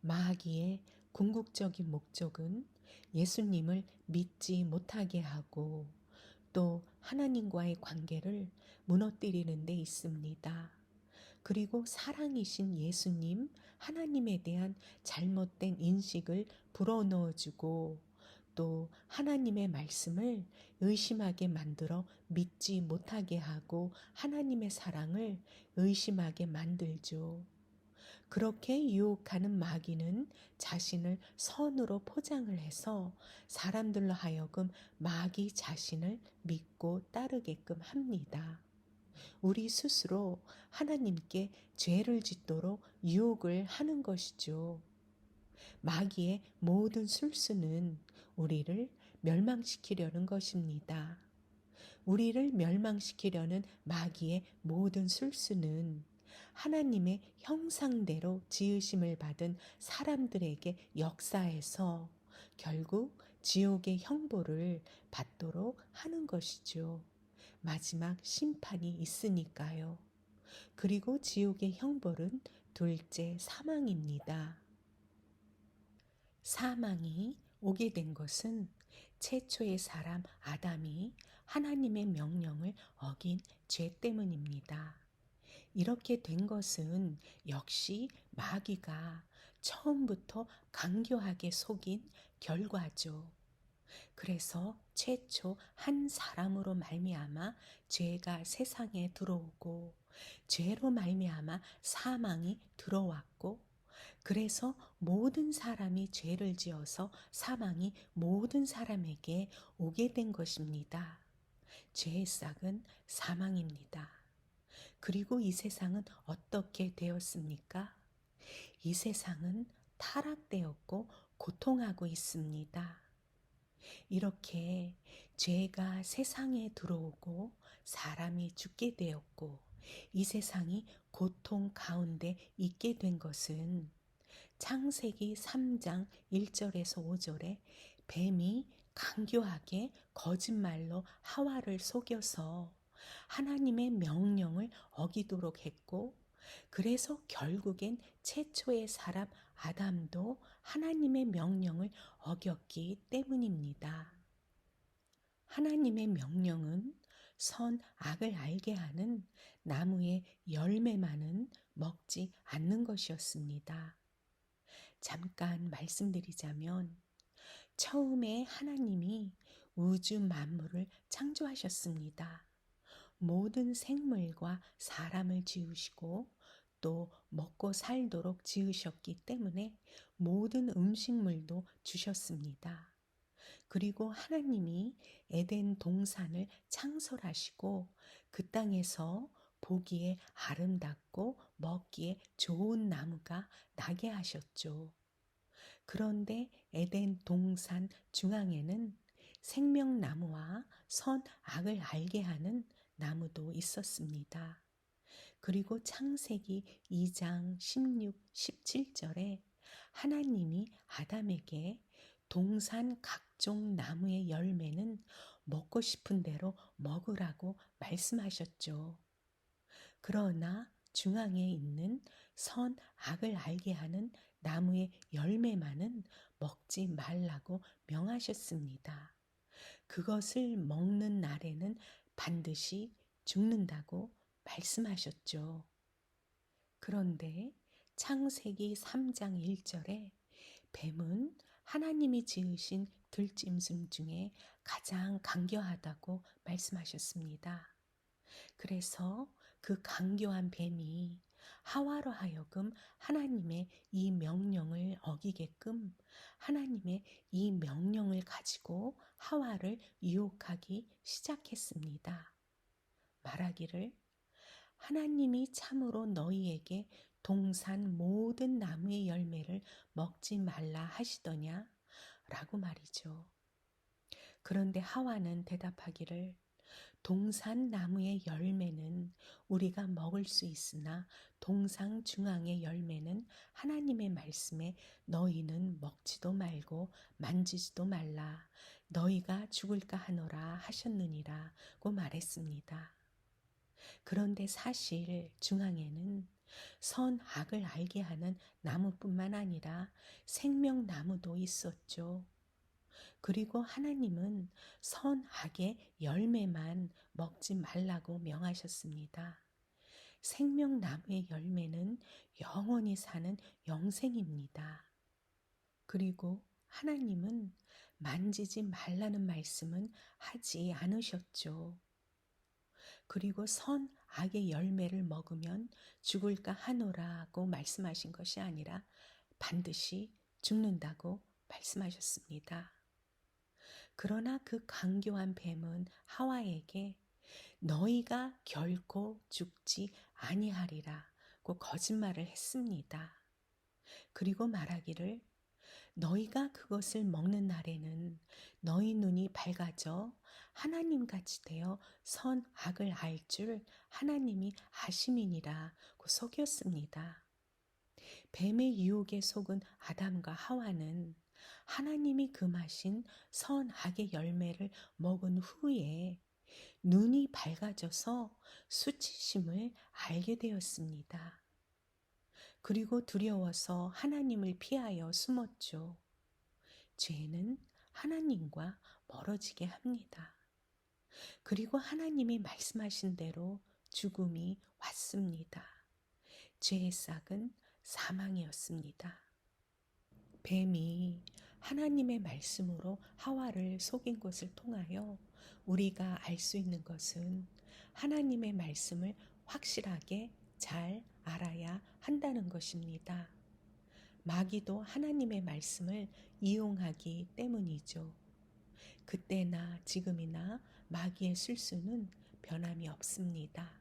마귀의 궁극적인 목적은 예수님을 믿지 못하게 하고 또 하나님과의 관계를 무너뜨리는 데 있습니다. 그리고 사랑이신 예수님, 하나님에 대한 잘못된 인식을 불어넣어주고 또 하나님의 말씀을 의심하게 만들어 믿지 못하게 하고 하나님의 사랑을 의심하게 만들죠. 그렇게 유혹하는 마귀는 자신을 선으로 포장을 해서 사람들로 하여금 마귀 자신을 믿고 따르게끔 합니다. 우리 스스로 하나님께 죄를 짓도록 유혹을 하는 것이죠. 마귀의 모든 술수는 우리를 멸망시키려는 것입니다. 우리를 멸망시키려는 마귀의 모든 술수는 하나님의 형상대로 지으심을 받은 사람들에게 역사해서 결국 지옥의 형벌을 받도록 하는 것이죠. 마지막 심판이 있으니까요. 그리고 지옥의 형벌은 둘째 사망입니다. 사망이 오게 된 것은 최초의 사람 아담이 하나님의 명령을 어긴 죄 때문입니다. 이렇게 된 것은 역시 마귀가 처음부터 강교하게 속인 결과죠. 그래서 최초 한 사람으로 말미암아 죄가 세상에 들어오고 죄로 말미암아 사망이 들어왔고 그래서 모든 사람이 죄를 지어서 사망이 모든 사람에게 오게 된 것입니다. 죄의 싹은 사망입니다. 그리고 이 세상은 어떻게 되었습니까? 이 세상은 타락되었고 고통하고 있습니다. 이렇게 죄가 세상에 들어오고 사람이 죽게 되었고 이 세상이 고통 가운데 있게 된 것은 창세기 3장 1절에서 5절에 뱀이 강교하게 거짓말로 하와를 속여서 하나님의 명령을 어기도록 했고 그래서 결국엔 최초의 사람 아담도 하나님의 명령을 어겼기 때문입니다. 하나님의 명령은 선, 악을 알게 하는 나무의 열매만은 먹지 않는 것이었습니다. 잠깐 말씀드리자면 처음에 하나님이 우주 만물을 창조하셨습니다. 모든 생물과 사람을 지으시고 또 먹고 살도록 지으셨기 때문에 모든 음식물도 주셨습니다. 그리고 하나님이 에덴 동산을 창설하시고 그 땅에서 보기에 아름답고 먹기에 좋은 나무가 나게 하셨죠. 그런데 에덴 동산 중앙에는 생명나무와 선악을 알게 하는 나무도 있었습니다. 그리고 창세기 2장 16, 17절에 하나님이 아담에게 동산 각종 나무의 열매는 먹고 싶은 대로 먹으라고 말씀하셨죠. 그러나 중앙에 있는 선악을 알게 하는 나무의 열매만은 먹지 말라고 명하셨습니다. 그것을 먹는 날에는 반드시 죽는다고 말씀하셨죠. 그런데 창세기 3장 1절에 뱀은 하나님이 지으신 들짐승 중에 가장 강교하다고 말씀하셨습니다. 그래서 그 강교한 뱀이 하와로 하여금 하나님의 이 명령을 어기게끔 하나님의 이 명령을 가지고 하와를 유혹하기 시작했습니다. 말하기를 하나님이 참으로 너희에게 동산 모든 나무의 열매를 먹지 말라 하시더냐? 라고 말이죠. 그런데 하와는 대답하기를 동산 나무의 열매는 우리가 먹을 수 있으나 동산 중앙의 열매는 하나님의 말씀에 너희는 먹지도 말고 만지지도 말라 너희가 죽을까 하노라 하셨느니라고 말했습니다. 그런데 사실 중앙에는 선악을 알게 하는 나무뿐만 아니라 생명나무도 있었죠. 그리고 하나님은 선악의 열매만 먹지 말라고 명하셨습니다. 생명나무의 열매는 영원히 사는 영생입니다. 그리고 하나님은 만지지 말라는 말씀은 하지 않으셨죠. 그리고 선악의 열매를 먹으면 죽을까 하노라고 말씀하신 것이 아니라 반드시 죽는다고 말씀하셨습니다. 그러나 그 강교한 뱀은 하와에게 너희가 결코 죽지 아니하리라고 거짓말을 했습니다. 그리고 말하기를 너희가 그것을 먹는 날에는 너희 눈이 밝아져 하나님같이 되어 선악을 알 줄 하나님이 아심이니라고 속였습니다. 뱀의 유혹에 속은 아담과 하와는 하나님이 금하신 선악의 열매를 먹은 후에 눈이 밝아져서 수치심을 알게 되었습니다. 그리고 두려워서 하나님을 피하여 숨었죠. 죄는 하나님과 멀어지게 합니다. 그리고 하나님이 말씀하신 대로 죽음이 왔습니다. 죄의 싹은 사망이었습니다. 뱀이 하나님의 말씀으로 하와를 속인 것을 통하여 우리가 알 수 있는 것은 하나님의 말씀을 확실하게 잘 알아야 한다는 것입니다. 마귀도 하나님의 말씀을 이용하기 때문이죠. 그때나 지금이나 마귀의 술수는 변함이 없습니다.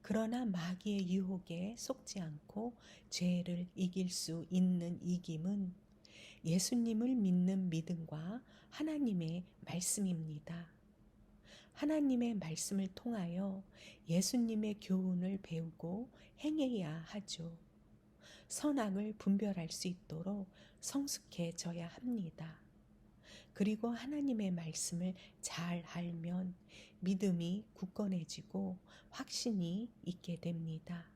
그러나 마귀의 유혹에 속지 않고 죄를 이길 수 있는 이김은 예수님을 믿는 믿음과 하나님의 말씀입니다. 하나님의 말씀을 통하여 예수님의 교훈을 배우고 행해야 하죠. 선악을 분별할 수 있도록 성숙해져야 합니다. 그리고 하나님의 말씀을 잘 알면 믿음이 굳건해지고 확신이 있게 됩니다.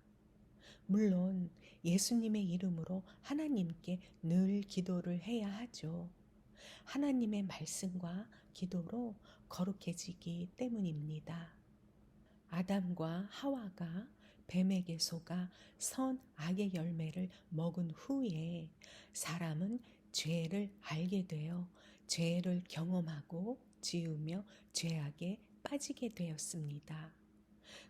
물론 예수님의 이름으로 하나님께 늘 기도를 해야 하죠. 하나님의 말씀과 기도로 거룩해지기 때문입니다. 아담과 하와가 뱀에게 속아 선악의 열매를 먹은 후에 사람은 죄를 알게 되어 죄를 경험하고 지으며 죄악에 빠지게 되었습니다.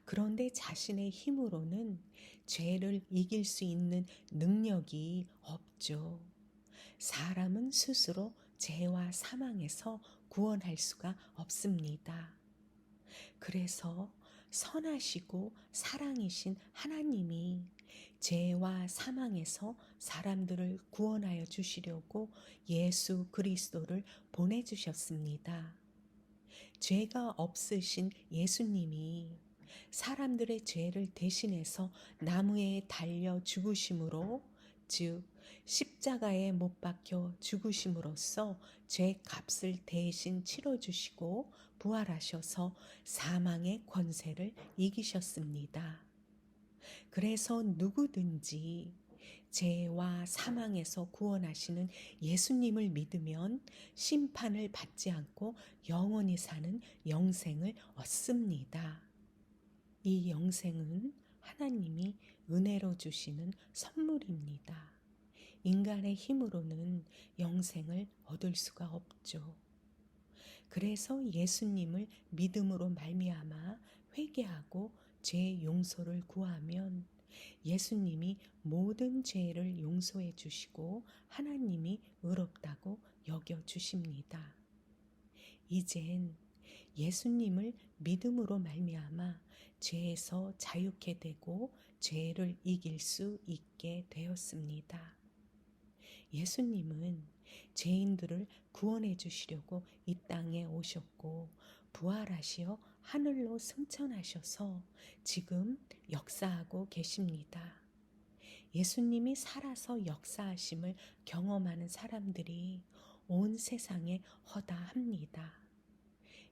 그런데 자신의 힘으로는 죄를 이길 수 있는 능력이 없죠. 사람은 스스로 죄와 사망에서 구원할 수가 없습니다. 그래서 선하시고 사랑이신 하나님이 죄와 사망에서 사람들을 구원하여 주시려고 예수 그리스도를 보내주셨습니다. 죄가 없으신 예수님이 사람들의 죄를 대신해서 나무에 달려 죽으심으로, 즉 십자가에 못 박혀 죽으심으로써 죄 값을 대신 치러주시고 부활하셔서 사망의 권세를 이기셨습니다. 그래서 누구든지 죄와 사망에서 구원하시는 예수님을 믿으면 심판을 받지 않고 영원히 사는 영생을 얻습니다. 이 영생은 하나님이 은혜로 주시는 선물입니다. 인간의 힘으로는 영생을 얻을 수가 없죠. 그래서 예수님을 믿음으로 말미암아 회개하고 죄 용서를 구하면 예수님이 모든 죄를 용서해 주시고 하나님이 의롭다고 여겨 주십니다. 이젠 예수님을 믿음으로 말미암아 죄에서 자유케 되고 죄를 이길 수 있게 되었습니다. 예수님은 죄인들을 구원해 주시려고 이 땅에 오셨고 부활하시어 하늘로 승천하셔서 지금 역사하고 계십니다. 예수님이 살아서 역사하심을 경험하는 사람들이 온 세상에 허다합니다.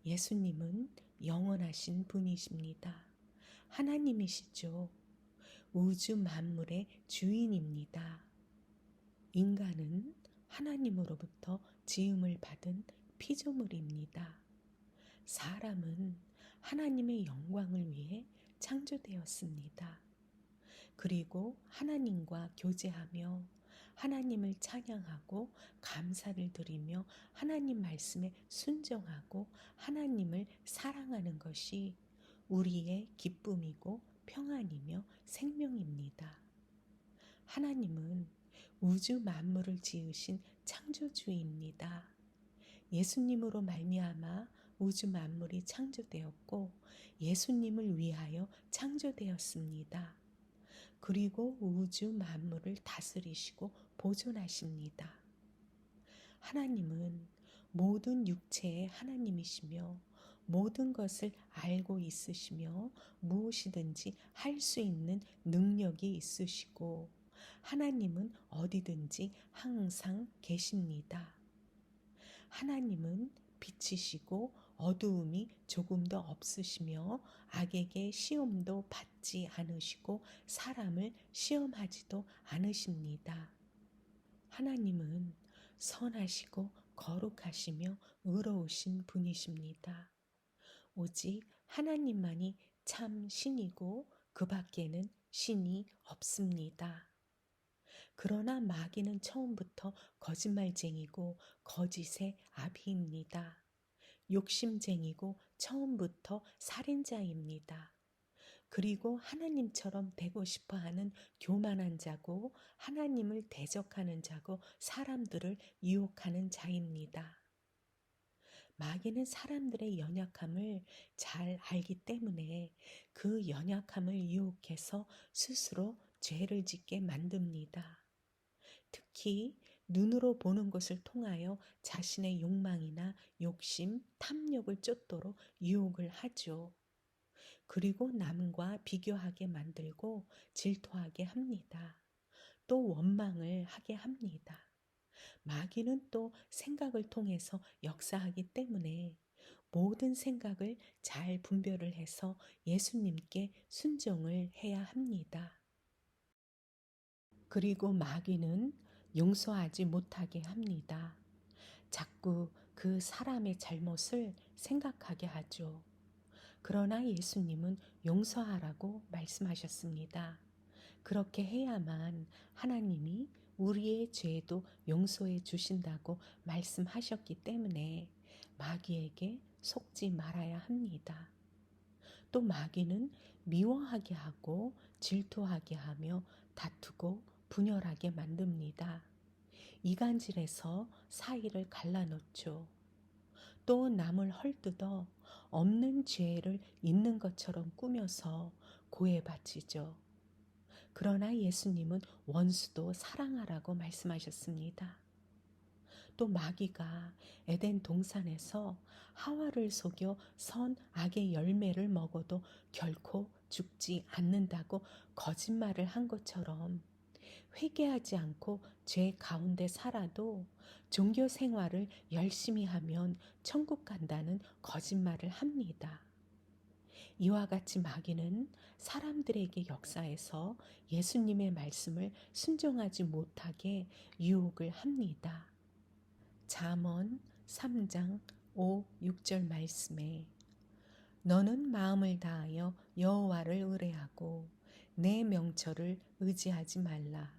예수님은 영원하신 분이십니다. 하나님이시죠. 우주 만물의 주인입니다. 인간은 하나님으로부터 지음을 받은 피조물입니다. 사람은 하나님의 영광을 위해 창조되었습니다. 그리고 하나님과 교제하며 하나님을 찬양하고 감사를 드리며 하나님 말씀에 순종하고 하나님을 사랑하는 것이 우리의 기쁨이고 평안이며 생명입니다. 하나님은 우주 만물을 지으신 창조주입니다. 예수님으로 말미암아 우주 만물이 창조되었고 예수님을 위하여 창조되었습니다. 그리고 우주 만물을 다스리시고 보존하십니다. 하나님은 모든 육체의 하나님이시며 모든 것을 알고 있으시며 무엇이든지 할 수 있는 능력이 있으시고 하나님은 어디든지 항상 계십니다. 하나님은 빛이시고 어두움이 조금도 없으시며 악에게 시험도 받지 않으시고 사람을 시험하지도 않으십니다. 하나님은 선하시고 거룩하시며 의로우신 분이십니다. 오직 하나님만이 참 신이고 그 밖에는 신이 없습니다. 그러나 마귀는 처음부터 거짓말쟁이고 거짓의 아비입니다. 욕심쟁이고 처음부터 살인자입니다. 그리고 하나님처럼 되고 싶어하는 교만한 자고 하나님을 대적하는 자고 사람들을 유혹하는 자입니다. 마귀는 사람들의 연약함을 잘 알기 때문에 그 연약함을 유혹해서 스스로 죄를 짓게 만듭니다. 특히 눈으로 보는 것을 통하여 자신의 욕망이나 욕심, 탐욕을 쫓도록 유혹을 하죠. 그리고 남과 비교하게 만들고 질투하게 합니다. 또 원망을 하게 합니다. 마귀는 또 생각을 통해서 역사하기 때문에 모든 생각을 잘 분별을 해서 예수님께 순종을 해야 합니다. 그리고 마귀는 용서하지 못하게 합니다. 자꾸 그 사람의 잘못을 생각하게 하죠. 그러나 예수님은 용서하라고 말씀하셨습니다. 그렇게 해야만 하나님이 우리의 죄도 용서해 주신다고 말씀하셨기 때문에 마귀에게 속지 말아야 합니다. 또 마귀는 미워하게 하고 질투하게 하며 다투고 분열하게 만듭니다. 이간질해서 사이를 갈라놓죠. 또 남을 헐뜯어 없는 죄를 있는 것처럼 꾸며서 고해바치죠. 그러나 예수님은 원수도 사랑하라고 말씀하셨습니다. 또 마귀가 에덴 동산에서 하와를 속여 선 악의 열매를 먹어도 결코 죽지 않는다고 거짓말을 한 것처럼 회개하지 않고 죄 가운데 살아도 종교 생활을 열심히 하면 천국 간다는 거짓말을 합니다. 이와 같이 마귀는 사람들에게 역사해서 예수님의 말씀을 순종하지 못하게 유혹을 합니다. 잠언 3장 5, 6절 말씀에 너는 마음을 다하여 여호와를 의뢰하고 내 명철을 의지하지 말라.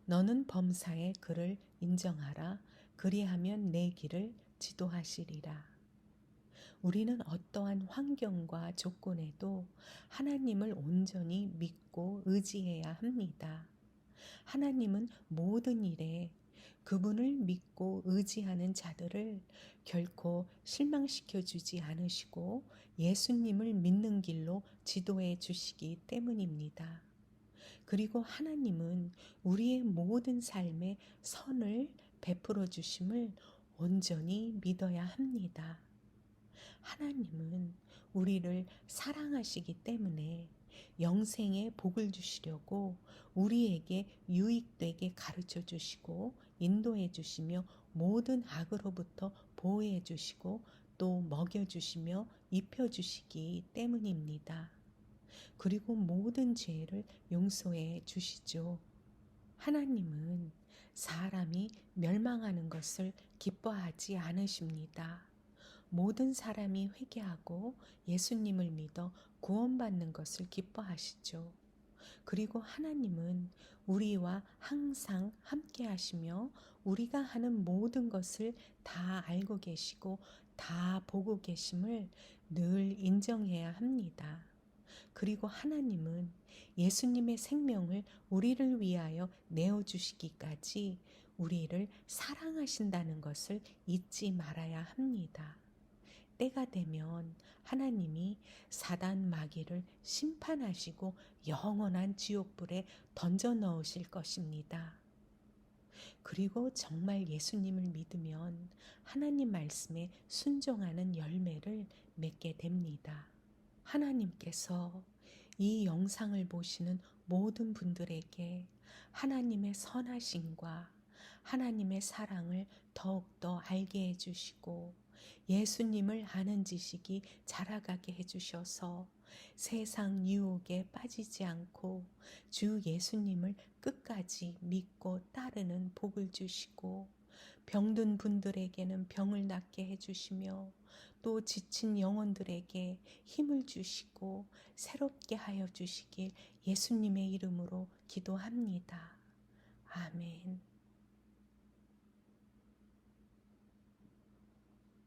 너는 범사의 그를 인정하라. 그리하면 내 길을 지도하시리라. 우리는 어떠한 환경과 조건에도 하나님을 온전히 믿고 의지해야 합니다. 하나님은 모든 일에 그분을 믿고 의지하는 자들을 결코 실망시켜 주지 않으시고 예수님을 믿는 길로 지도해 주시기 때문입니다. 그리고 하나님은 우리의 모든 삶에 선을 베풀어 주심을 온전히 믿어야 합니다. 하나님은 우리를 사랑하시기 때문에 영생에 복을 주시려고 우리에게 유익되게 가르쳐 주시고 인도해 주시며 모든 악으로부터 보호해 주시고 또 먹여 주시며 입혀 주시기 때문입니다. 그리고 모든 죄를 용서해 주시죠. 하나님은 사람이 멸망하는 것을 기뻐하지 않으십니다. 모든 사람이 회개하고 예수님을 믿어 구원받는 것을 기뻐하시죠. 그리고 하나님은 우리와 항상 함께 하시며 우리가 하는 모든 것을 다 알고 계시고 다 보고 계심을 늘 인정해야 합니다. 그리고 하나님은 예수님의 생명을 우리를 위하여 내어주시기까지 우리를 사랑하신다는 것을 잊지 말아야 합니다. 때가 되면 하나님이 사단 마귀를 심판하시고 영원한 지옥불에 던져 넣으실 것입니다. 그리고 정말 예수님을 믿으면 하나님 말씀에 순종하는 열매를 맺게 됩니다. 하나님께서 이 영상을 보시는 모든 분들에게 하나님의 선하심과 하나님의 사랑을 더욱더 알게 해주시고 예수님을 아는 지식이 자라가게 해주셔서 세상 유혹에 빠지지 않고 주 예수님을 끝까지 믿고 따르는 복을 주시고 병든 분들에게는 병을 낫게 해주시며 또 지친 영혼들에게 힘을 주시고 새롭게 하여 주시길 예수님의 이름으로 기도합니다. 아멘.